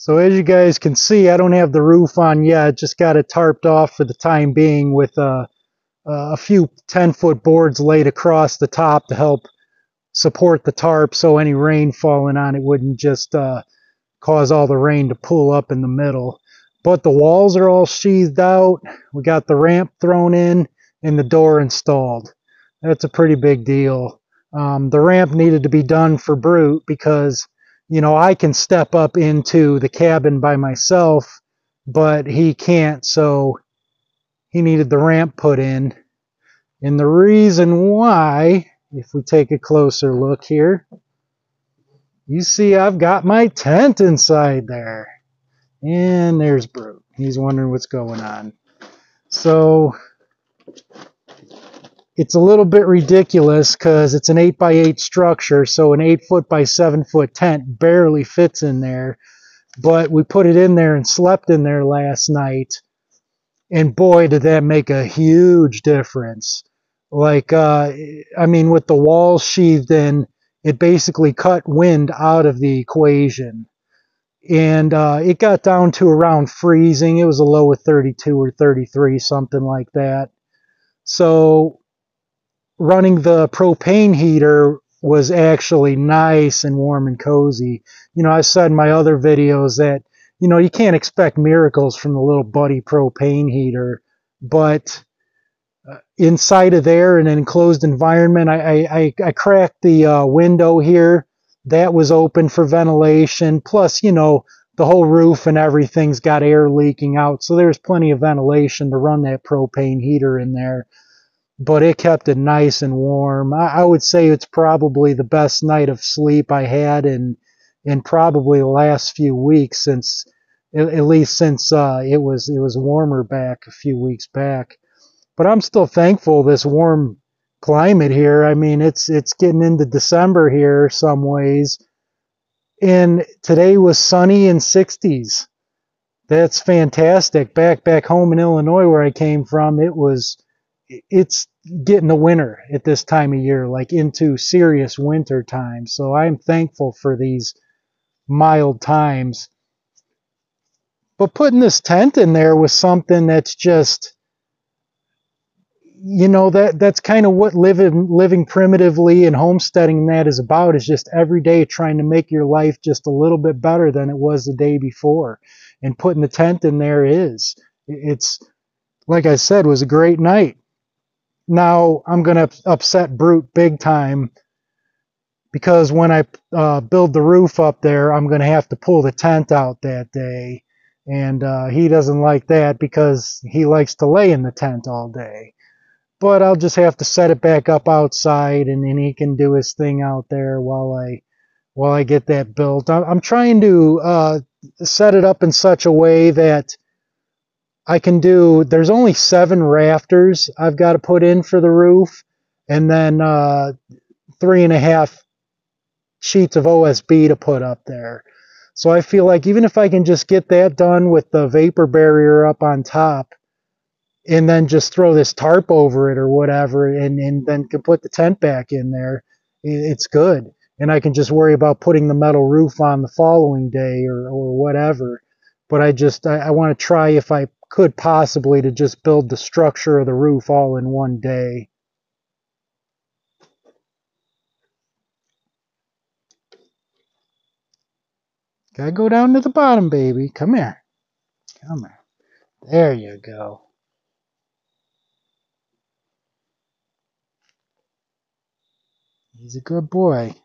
So as you guys can see, I don't have the roof on yet. Just got it tarped off for the time being with a few 10-foot boards laid across the top to help support the tarp so any rain falling on it wouldn't just cause all the rain to pool up in the middle. But the walls are all sheathed out. We got the ramp thrown in and the door installed. That's a pretty big deal. The ramp needed to be done for Brute because, you know, I can step up into the cabin by myself, but he can't, so he needed the ramp put in. And the reason why, if we take a closer look here, you see I've got my tent inside there. And there's Brute. He's wondering what's going on. So it's a little bit ridiculous because it's an 8x8 structure, so an 8-foot by 7-foot tent barely fits in there. But we put it in there and slept in there last night, and boy, did that make a huge difference. Like, I mean, with the walls sheathed in, it basically cut wind out of the equation. And it got down to around freezing. It was a low of 32 or 33, something like that. So running the propane heater was actually nice and warm and cozy. You know, I said in my other videos that, you know, you can't expect miracles from the little buddy propane heater, but inside of there in an enclosed environment, I cracked the window here. That was open for ventilation. Plus, you know, the whole roof and everything's got air leaking out. So there's plenty of ventilation to run that propane heater in there. But it kept it nice and warm. I would say it's probably the best night of sleep I had in probably the last few weeks, since at least since it was warmer back a few weeks back. But I'm still thankful this warm climate here. I mean, it's getting into December here some ways, and today was sunny and 60s. That's fantastic. Back home in Illinois where I came from, it's getting the winter at this time of year, like into serious winter time. So I'm thankful for these mild times. But putting this tent in there was something that's just, you know, that's kind of what living primitively and homesteading that is about, is just every day trying to make your life just a little bit better than it was the day before. And putting the tent in there it's, like I said, was a great night. Now I'm going to upset Brute big time, because when I build the roof up there, I'm going to have to pull the tent out that day. And he doesn't like that because he likes to lay in the tent all day. But I'll just have to set it back up outside, and then he can do his thing out there while I get that built. I'm trying to set it up in such a way that I can do, there's only 7 rafters I've got to put in for the roof, and then 3.5 sheets of OSB to put up there. So I feel like even if I can just get that done with the vapor barrier up on top, and then just throw this tarp over it or whatever, and then can put the tent back in there, it's good. And I can just worry about putting the metal roof on the following day or whatever. But I want to try, if I could possibly, to just build the structure of the roof all in one day. Gotta go down to the bottom, baby. Come here. Come here. There you go. He's a good boy.